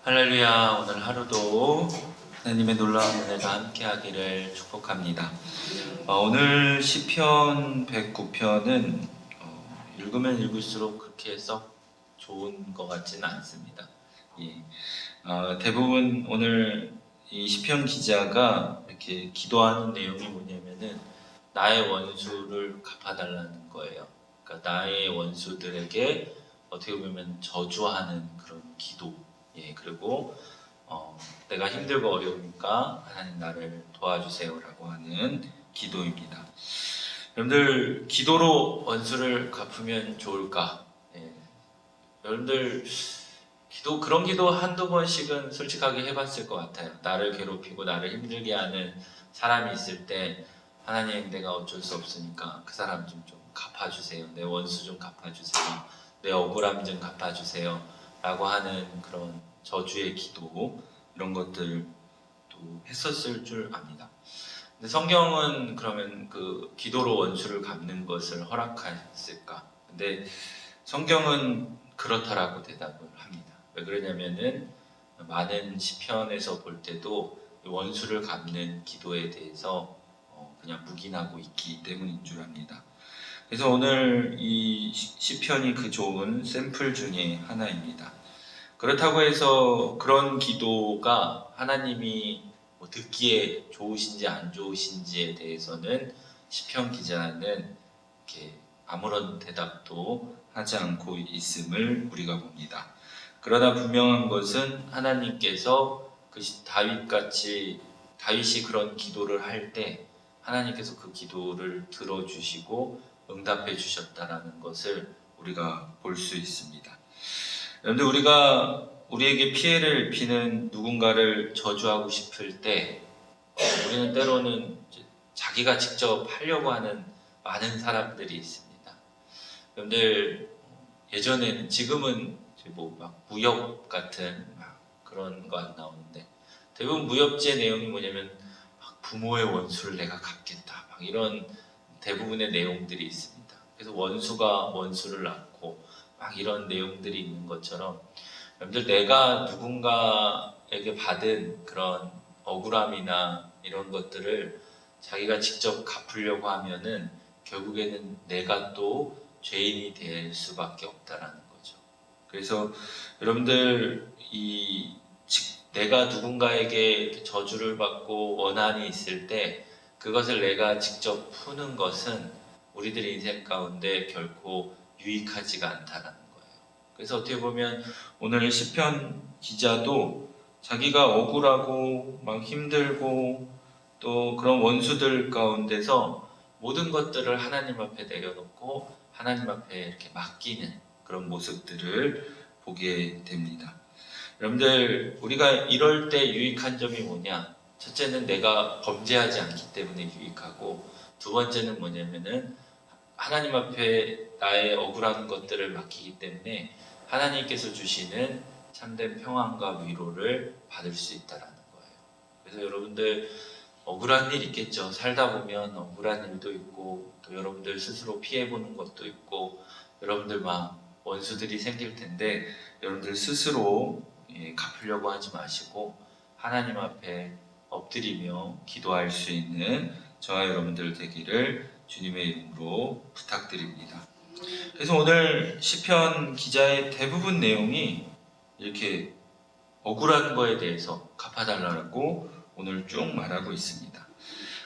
할렐루야. 오늘 하루도 하나님의 놀라운 은혜가 함께하기를 축복합니다. 오늘 시편 109편은 읽으면 읽을수록 그렇게 썩 좋은 것 같지는 않습니다. 예. 대부분 오늘 이 시편 기자가 이렇게 기도하는 내용이 뭐냐면은 나의 원수를 갚아달라는 거예요. 그러니까 나의 원수들에게 어떻게 보면 저주하는 그런 기도. 예, 그리고 내가 힘들고 어려우니까 하나님 나를 도와주세요라고 하는 기도입니다. 여러분들 기도로 원수를 갚으면 좋을까? 예, 여러분들 그런 기도 한두 번씩은 솔직하게 해봤을 것 같아요. 나를 괴롭히고 나를 힘들게 하는 사람이 있을 때 하나님 내가 어쩔 수 없으니까 그 사람 좀 갚아주세요. 내 원수 좀 갚아주세요. 내 억울함 좀 갚아주세요. 라고 하는 그런 저주의 기도 이런 것들도 했었을 줄 압니다. 근데 성경은 그러면 그 기도로 원수를 갚는 것을 허락했을까? 근데 성경은 그렇다라고 대답을 합니다. 왜 그러냐면은 많은 시편에서 볼 때도 원수를 갚는 기도에 대해서 그냥 묵인하고 있기 때문인 줄 압니다. 그래서 오늘 이 시편이 그 좋은 샘플 중에 하나입니다. 그렇다고 해서 그런 기도가 하나님이 듣기에 좋으신지 안 좋으신지에 대해서는 시편 기자는 이렇게 아무런 대답도 하지 않고 있음을 우리가 봅니다. 그러나 분명한 것은 하나님께서 그 다윗이 그런 기도를 할 때 하나님께서 그 기도를 들어주시고 응답해 주셨다라는 것을 우리가 볼 수 있습니다. 여러분들 우리가 우리에게 피해를 입히는 누군가를 저주하고 싶을 때 우리는 때로는 자기가 직접 하려고 하는 많은 사람들이 있습니다. 여러분들 예전에는 지금은 막 무협 같은 그런 거 안 나오는데 대부분 무협지의 내용이 뭐냐면 부모의 원수를 내가 갚겠다 이런 대부분의 내용들이 있습니다. 그래서 원수가 원수를 낳고 이런 내용들이 있는 것처럼 여러분들 내가 누군가에게 받은 그런 억울함이나 이런 것들을 자기가 직접 갚으려고 하면은 결국에는 내가 또 죄인이 될 수밖에 없다라는 거죠. 그래서 여러분들 내가 누군가에게 저주를 받고 원한이 있을 때 그것을 내가 직접 푸는 것은 우리들의 인생 가운데 결코 유익하지가 않다라는 거예요. 그래서 어떻게 보면 오늘 시편 기자도 자기가 억울하고 막 힘들고 또 그런 원수들 가운데서 모든 것들을 하나님 앞에 내려놓고 하나님 앞에 이렇게 맡기는 그런 모습들을 보게 됩니다. 여러분들 우리가 이럴 때 유익한 점이 뭐냐? 첫째는 내가 범죄하지 않기 때문에 유익하고 두 번째는 뭐냐면은 하나님 앞에 나의 억울한 것들을 맡기기 때문에 하나님께서 주시는 참된 평안과 위로를 받을 수 있다라는 거예요. 그래서 여러분들 억울한 일 있겠죠. 살다 보면 억울한 일도 있고 또 여러분들 스스로 피해보는 것도 있고 여러분들 막 원수들이 생길 텐데 여러분들 스스로 갚으려고 하지 마시고 하나님 앞에 엎드리며 기도할 수 있는 저와 여러분들 되기를 주님의 이름으로 부탁드립니다. 그래서 오늘 시편 기자의 대부분 내용이 이렇게 억울한 거에 대해서 갚아달라고 오늘 쭉 말하고 있습니다.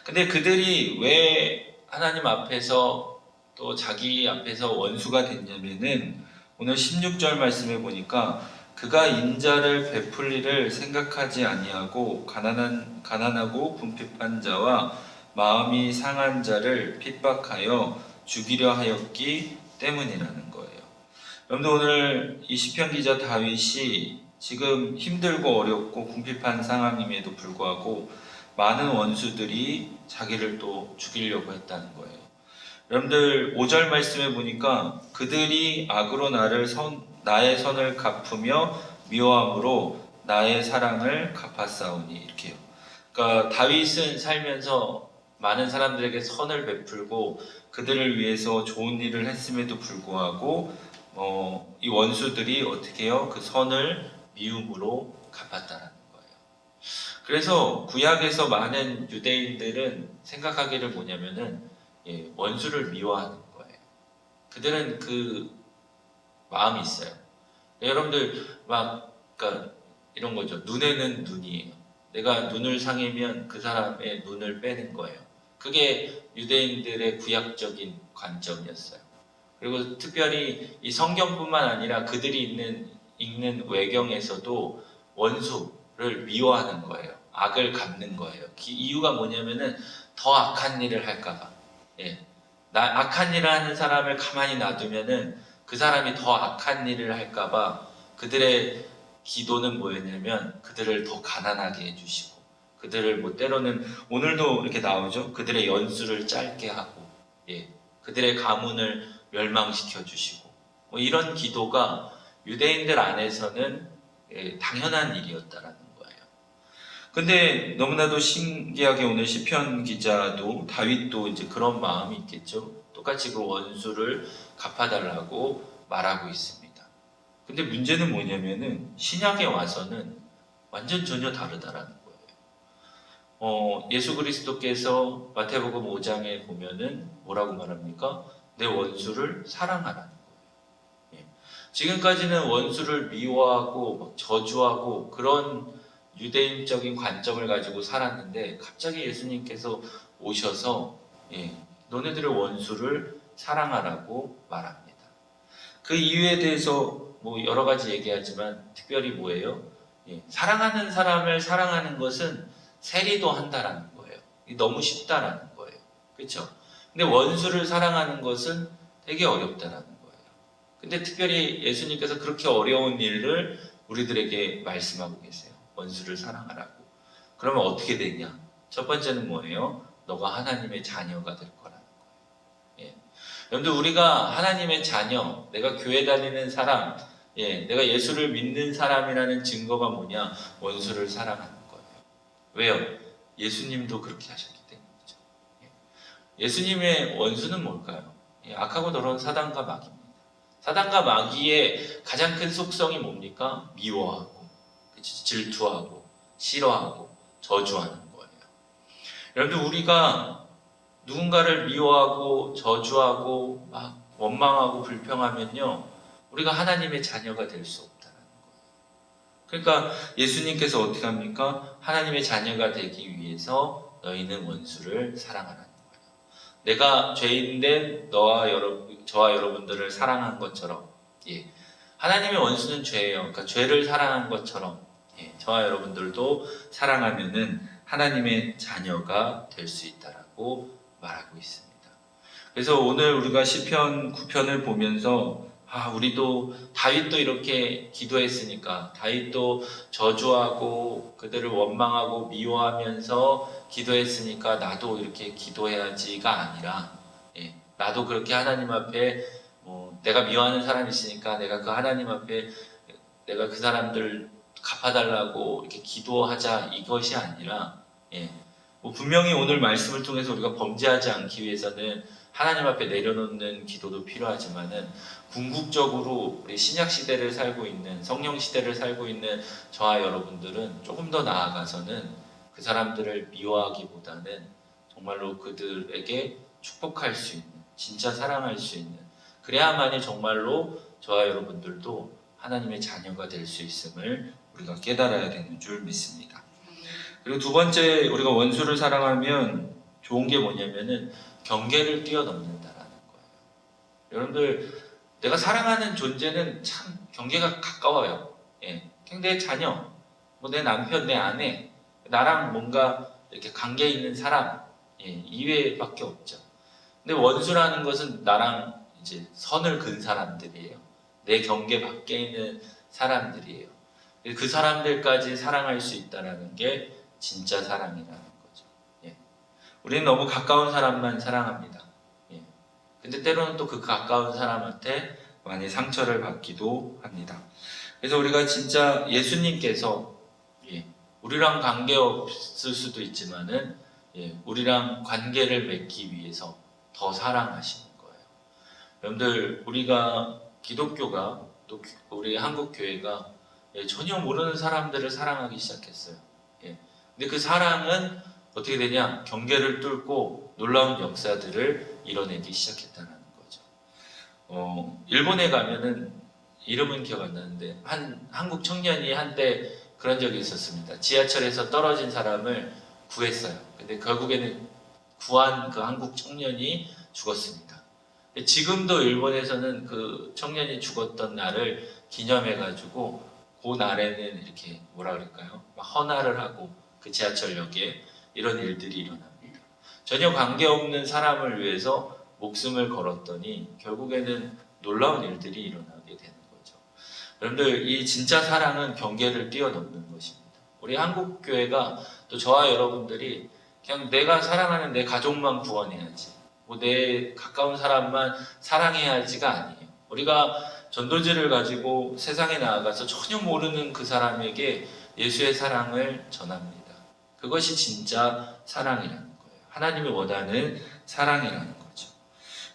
근데 그들이 왜 하나님 앞에서 또 자기 앞에서 원수가 됐냐면은 오늘 16절 말씀에 보니까 그가 인자를 베풀리를 생각하지 아니하고 가난하고 궁핍한 자와 마음이 상한 자를 핍박하여 죽이려 하였기 때문이라는 거예요. 여러분들 오늘 이 시편 기자 다윗이 지금 힘들고 어렵고 궁핍한 상황임에도 불구하고 많은 원수들이 자기를 또 죽이려고 했다는 거예요. 여러분들 5절 말씀에 보니까 그들이 악으로 나의 선을 갚으며 미워함으로 나의 사랑을 갚았사오니 이렇게요. 그러니까 다윗은 살면서 많은 사람들에게 선을 베풀고 그들을 위해서 좋은 일을 했음에도 불구하고 이 원수들이 어떻게 해요? 그 선을 미움으로 갚았다라는 거예요. 그래서 구약에서 많은 유대인들은 생각하기를 뭐냐면은 원수를 미워하는 거예요. 그들은 그 마음이 있어요. 여러분들 그러니까 이런 거죠. 눈에는 눈이에요. 내가 눈을 상이면 그 사람의 눈을 빼는 거예요. 그게 유대인들의 구약적인 관점이었어요. 그리고 특별히 이 성경뿐만 아니라 그들이 읽는 외경에서도 원수를 미워하는 거예요. 악을 갚는 거예요. 이유가 뭐냐면은 더 악한 일을 할까봐. 악한 일을 하는 사람을 가만히 놔두면은 그 사람이 더 악한 일을 할까봐 그들의 기도는 뭐였냐면 그들을 더 가난하게 해주시고 그들을 뭐 때로는 오늘도 이렇게 나오죠. 그들의 연수를 짧게 하고 그들의 가문을 멸망시켜 주시고 뭐 이런 기도가 유대인들 안에서는 당연한 일이었다라는 거예요. 근데 너무나도 신기하게 오늘 시편 기자도 다윗도 이제 그런 마음이 있겠죠. 똑같이 그 원수를 갚아달라고 말하고 있습니다. 근데 문제는 뭐냐면은 신약에 와서는 완전 전혀 다르다라는 거예요. 예수 그리스도께서 마태복음 5장에 보면은 뭐라고 말합니까? 내 원수를 사랑하라는 거예요. 지금까지는 원수를 미워하고 막 저주하고 그런 유대인적인 관점을 가지고 살았는데 갑자기 예수님께서 오셔서 너네들의 원수를 사랑하라고 말합니다. 그 이유에 대해서 뭐 여러 가지 얘기하지만 특별히 뭐예요? 사랑하는 사람을 사랑하는 것은 세리도 한다라는 거예요. 너무 쉽다라는 거예요. 그렇죠? 근데 원수를 사랑하는 것은 되게 어렵다라는 거예요. 근데 특별히 예수님께서 그렇게 어려운 일을 우리들에게 말씀하고 계세요. 원수를 사랑하라고. 그러면 어떻게 되냐? 첫 번째는 뭐예요? 너가 하나님의 자녀가 될 거라는 거예요. 여러분들 우리가 하나님의 자녀, 내가 교회 다니는 사람, 내가 예수를 믿는 사람이라는 증거가 뭐냐? 원수를 사랑하는 거예요. 왜요? 예수님도 그렇게 하셨기 때문이죠. 예수님의 원수는 뭘까요? 악하고 더러운 사단과 마귀입니다. 사단과 마귀의 가장 큰 속성이 뭡니까? 미워하고, 질투하고, 싫어하고, 저주하는 거예요. 여러분들 우리가 누군가를 미워하고, 저주하고, 막 원망하고, 불평하면요, 우리가 하나님의 자녀가 될 수 없다는 거예요. 그러니까 예수님께서 어떻게 합니까? 하나님의 자녀가 되기 위해서 너희는 원수를 사랑하라는 거예요. 내가 죄인된 저와 여러분들을 사랑한 것처럼, 하나님의 원수는 죄예요. 그러니까 죄를 사랑한 것처럼, 저와 여러분들도 사랑하면은 하나님의 자녀가 될 수 있다라고 말하고 있습니다. 그래서 오늘 우리가 시편 9편을 보면서 우리도 다윗도 이렇게 기도했으니까 다윗도 저주하고 그들을 원망하고 미워하면서 기도했으니까 나도 이렇게 기도해야지가 아니라 나도 그렇게 하나님 앞에 내가 미워하는 사람이 있으니까 내가 그 하나님 앞에 내가 그 사람들 갚아달라고 이렇게 기도하자 이것이 아니라 분명히 오늘 말씀을 통해서 우리가 범죄하지 않기 위해서는 하나님 앞에 내려놓는 기도도 필요하지만은 궁극적으로 우리 신약 시대를 살고 있는 성령 시대를 살고 있는 저와 여러분들은 조금 더 나아가서는 그 사람들을 미워하기보다는 정말로 그들에게 축복할 수 있는 진짜 사랑할 수 있는 그래야만이 정말로 저와 여러분들도 하나님의 자녀가 될 수 있음을 우리가 깨달아야 되는 줄 믿습니다. 그리고 두 번째 우리가 원수를 사랑하면 좋은 게 뭐냐면은 경계를 뛰어넘는다라는 거예요. 여러분들 내가 사랑하는 존재는 참 경계가 가까워요. 내 자녀, 내 남편, 내 아내, 나랑 뭔가 이렇게 관계 있는 사람 이외밖에 없죠. 근데 원수라는 것은 나랑 이제 선을 긋은 사람들이에요. 내 경계 밖에 있는 사람들이에요. 그 사람들까지 사랑할 수 있다는 게 진짜 사랑이라는 거죠. 우리는 너무 가까운 사람만 사랑합니다. 근데 때로는 또 그 가까운 사람한테 많이 상처를 받기도 합니다. 그래서 우리가 진짜 예수님께서 우리랑 관계 없을 수도 있지만은 우리랑 관계를 맺기 위해서 더 사랑하시는 거예요. 여러분들 우리가 기독교가 또 우리 한국 교회가 전혀 모르는 사람들을 사랑하기 시작했어요. 근데 그 사랑은 어떻게 되냐? 경계를 뚫고 놀라운 역사들을 이뤄내기 시작했다는 거죠. 일본에 가면은 이름은 기억 안 나는데 한국 청년이 한때 그런 적이 있었습니다. 지하철에서 떨어진 사람을 구했어요. 근데 결국에는 구한 그 한국 청년이 죽었습니다. 지금도 일본에서는 그 청년이 죽었던 날을 기념해가지고 그 날에는 이렇게 뭐라 그럴까요? 막 헌화를 하고 그 지하철역에 이런 일들이 일어납니다. 전혀 관계없는 사람을 위해서 목숨을 걸었더니 결국에는 놀라운 일들이 일어나게 되는 거죠. 여러분들, 이 진짜 사랑은 경계를 뛰어넘는 것입니다. 우리 한국교회가 또 저와 여러분들이 그냥 내가 사랑하는 내 가족만 구원해야지, 뭐 내 가까운 사람만 사랑해야지가 아니에요. 우리가 전도지를 가지고 세상에 나아가서 전혀 모르는 그 사람에게 예수의 사랑을 전합니다. 그것이 진짜 사랑이라는 거예요. 하나님이 원하는 사랑이라는 거죠.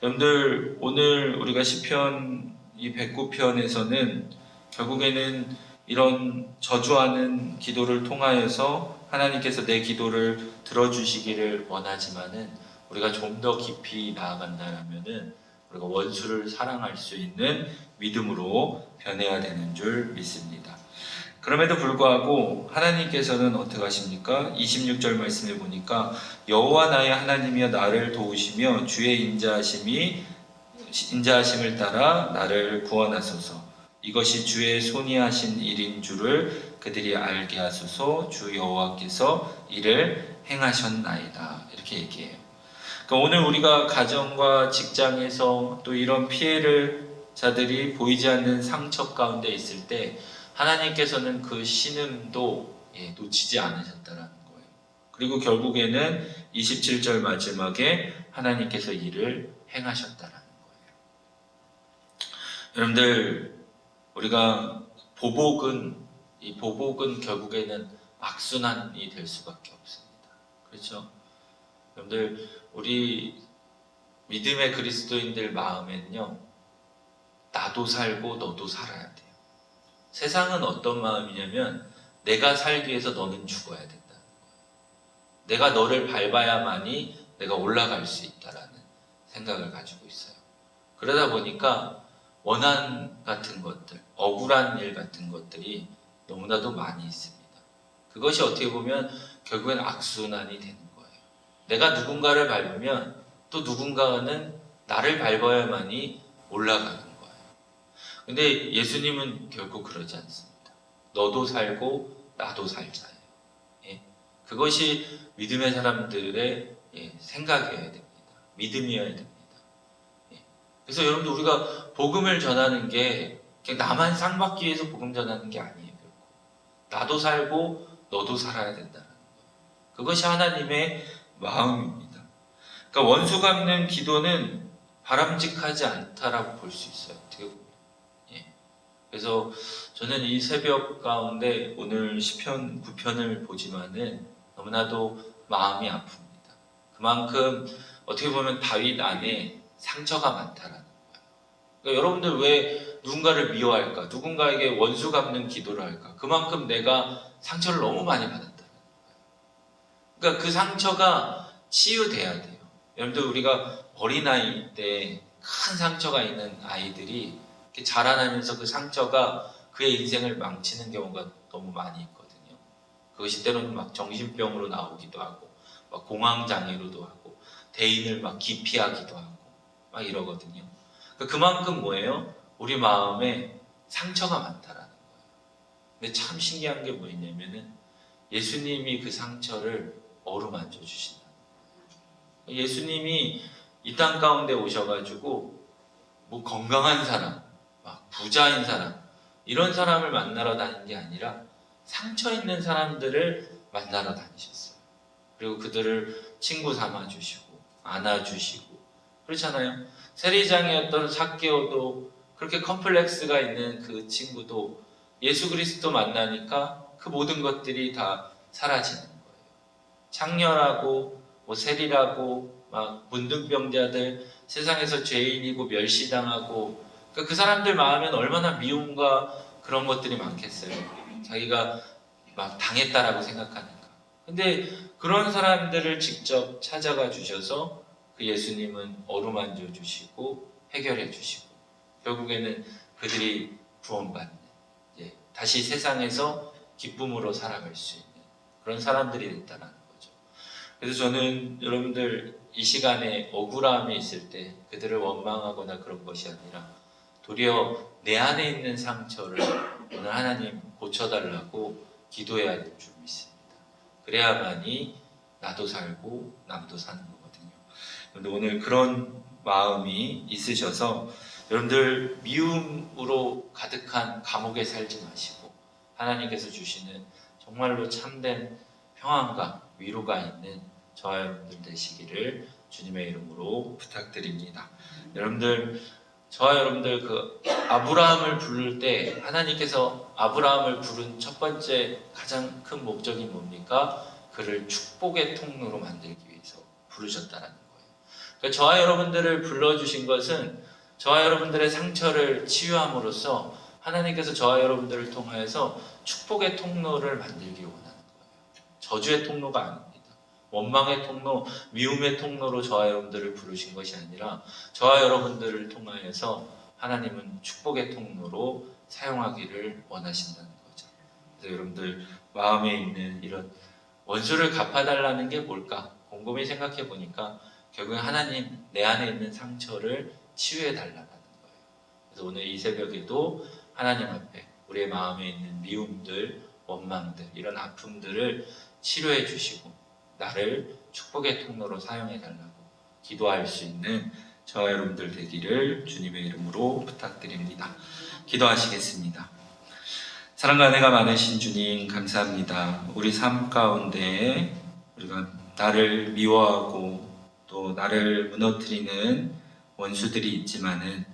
여러분들, 오늘 우리가 시편 이 109편에서는 결국에는 이런 저주하는 기도를 통하여서 하나님께서 내 기도를 들어주시기를 원하지만은 우리가 좀 더 깊이 나아간다면은 우리가 원수를 사랑할 수 있는 믿음으로 변해야 되는 줄 믿습니다. 그럼에도 불구하고 하나님께서는 어떻게 하십니까? 26절 말씀에 보니까 여호와 나의 하나님이여 나를 도우시며 주의 인자하심을 따라 나를 구원하소서. 이것이 주의 손이 하신 일인 줄을 그들이 알게 하소서. 주 여호와께서 이를 행하셨나이다. 이렇게 얘기해요. 그러니까 오늘 우리가 가정과 직장에서 또 이런 피해를 자들이 보이지 않는 상처 가운데 있을 때 하나님께서는 그 신음도 놓치지 않으셨다라는 거예요. 그리고 결국에는 27절 마지막에 하나님께서 이를 행하셨다라는 거예요. 여러분들, 우리가 이 보복은 결국에는 악순환이 될 수밖에 없습니다. 그렇죠? 여러분들, 우리 믿음의 그리스도인들 마음엔요, 나도 살고 너도 살아야 돼요. 세상은 어떤 마음이냐면 내가 살기 위해서 너는 죽어야 된다는 거예요. 내가 너를 밟아야만이 내가 올라갈 수 있다라는 생각을 가지고 있어요. 그러다 보니까 원한 같은 것들, 억울한 일 같은 것들이 너무나도 많이 있습니다. 그것이 어떻게 보면 결국엔 악순환이 되는 거예요. 내가 누군가를 밟으면 또 누군가는 나를 밟아야만이 올라가는 거예요. 근데 예수님은 결코 그러지 않습니다. 너도 살고 나도 살자예요. 그것이 믿음의 사람들의 생각이어야 됩니다. 믿음이어야 됩니다. 그래서 여러분들, 우리가 복음을 전하는 게 그냥 나만 상 받기 위해서 복음 전하는 게 아니에요. 결코. 나도 살고 너도 살아야 된다는 거예요. 그것이 하나님의 마음입니다. 그러니까 원수 갚는 기도는 바람직하지 않다라고 볼 수 있어요. 어떻게 보면. 그래서 저는 이 새벽 가운데 오늘 시편 9편을 보지만은 너무나도 마음이 아픕니다. 그만큼 어떻게 보면 다윗 안에 상처가 많다라는 거예요. 그러니까 여러분들, 왜 누군가를 미워할까? 누군가에게 원수 갚는 기도를 할까? 그만큼 내가 상처를 너무 많이 받았다는 거예요. 그러니까 그 상처가 치유돼야 돼요. 여러분들, 우리가 어린아이 때 큰 상처가 있는 아이들이 자라나면서 그 상처가 그의 인생을 망치는 경우가 너무 많이 있거든요. 그것이 때로는 막 정신병으로 나오기도 하고, 막 공황장애로도 하고, 대인을 막 기피하기도 하고, 막 이러거든요. 그만큼 뭐예요? 우리 마음에 상처가 많다라는 거예요. 근데 참 신기한 게 뭐냐면은 예수님이 그 상처를 어루만져 주신다는 거예요. 예수님이 이 땅 가운데 오셔가지고 뭐 건강한 사람, 막 부자인 사람, 이런 사람을 만나러 다니는 게 아니라 상처 있는 사람들을 만나러 다니셨어요. 그리고 그들을 친구 삼아주시고 안아주시고 그렇잖아요. 세리장이었던 삭개오도 그렇게 컴플렉스가 있는 그 친구도 예수 그리스도 만나니까 그 모든 것들이 다 사라지는 거예요. 창녀라고 뭐 세리라고 막 문둥병자들, 세상에서 죄인이고 멸시당하고 그 사람들 마음엔 얼마나 미움과 그런 것들이 많겠어요. 자기가 막 당했다라고 생각하니까. 근데 그런 사람들을 직접 찾아가 주셔서 그 예수님은 어루만져 주시고 해결해 주시고 결국에는 그들이 구원받는, 다시 세상에서 기쁨으로 살아갈 수 있는 그런 사람들이 됐다는 거죠. 그래서 저는 여러분들 이 시간에 억울함이 있을 때 그들을 원망하거나 그런 것이 아니라 도리어 내 안에 있는 상처를 오늘 하나님 고쳐달라고 기도해야 될 줄 믿습니다. 그래야만이 나도 살고 남도 사는 거거든요. 그런데 오늘 그런 마음이 있으셔서 여러분들 미움으로 가득한 감옥에 살지 마시고 하나님께서 주시는 정말로 참된 평안과 위로가 있는 저와 여러분들 되시기를 주님의 이름으로 부탁드립니다. 여러분들, 저와 여러분들 그 아브라함을 부를 때 하나님께서 아브라함을 부른 첫 번째 가장 큰 목적이 뭡니까? 그를 축복의 통로로 만들기 위해서 부르셨다는 거예요. 그러니까 저와 여러분들을 불러주신 것은 저와 여러분들의 상처를 치유함으로써 하나님께서 저와 여러분들을 통하여서 축복의 통로를 만들기 원하는 거예요. 저주의 통로가 아닙니다. 원망의 통로, 미움의 통로로 저와 여러분들을 부르신 것이 아니라 저와 여러분들을 통하여서 하나님은 축복의 통로로 사용하기를 원하신다는 거죠. 그래서 여러분들 마음에 있는 이런 원수를 갚아달라는 게 뭘까? 곰곰이 생각해 보니까 결국엔 하나님 내 안에 있는 상처를 치유해 달라는 거예요. 그래서 오늘 이 새벽에도 하나님 앞에 우리의 마음에 있는 미움들, 원망들, 이런 아픔들을 치료해 주시고 나를 축복의 통로로 사용해 달라고 기도할 수 있는 저와 여러분들 되기를 주님의 이름으로 부탁드립니다. 기도하시겠습니다. 사랑과 은혜가 많으신 주님 감사합니다. 우리 삶 가운데 우리가 나를 미워하고 또 나를 무너뜨리는 원수들이 있지만은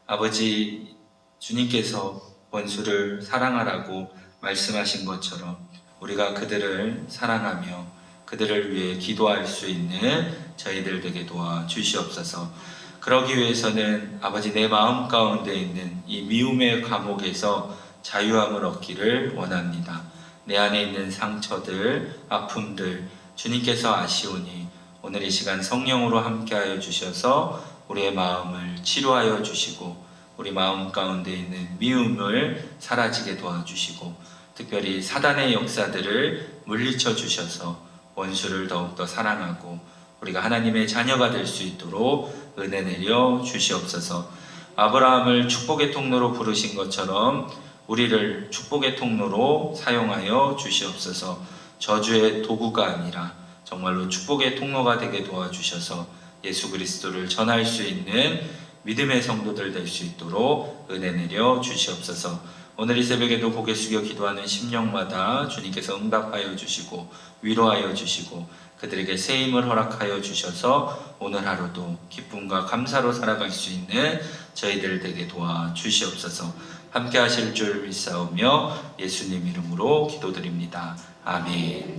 아버지 주님께서 원수를 사랑하라고 말씀하신 것처럼 우리가 그들을 사랑하며 그들을 위해 기도할 수 있는 저희들 되게 도와주시옵소서. 그러기 위해서는 아버지 내 마음 가운데 있는 이 미움의 감옥에서 자유함을 얻기를 원합니다. 내 안에 있는 상처들, 아픔들 주님께서 아시오니 오늘 이 시간 성령으로 함께하여 주셔서 우리의 마음을 치료하여 주시고 우리 마음 가운데 있는 미움을 사라지게 도와주시고 특별히 사단의 역사들을 물리쳐 주셔서 원수를 더욱더 사랑하고 우리가 하나님의 자녀가 될 수 있도록 은혜 내려 주시옵소서. 아브라함을 축복의 통로로 부르신 것처럼 우리를 축복의 통로로 사용하여 주시옵소서. 저주의 도구가 아니라 정말로 축복의 통로가 되게 도와주셔서 예수 그리스도를 전할 수 있는 믿음의 성도들 될 수 있도록 은혜 내려 주시옵소서. 오늘 이 새벽에도 고개 숙여 기도하는 심령마다 주님께서 응답하여 주시고 위로하여 주시고 그들에게 새 힘을 허락하여 주셔서 오늘 하루도 기쁨과 감사로 살아갈 수 있는 저희들 되게 도와주시옵소서. 함께 하실 줄 믿사오며 예수님 이름으로 기도드립니다. 아멘.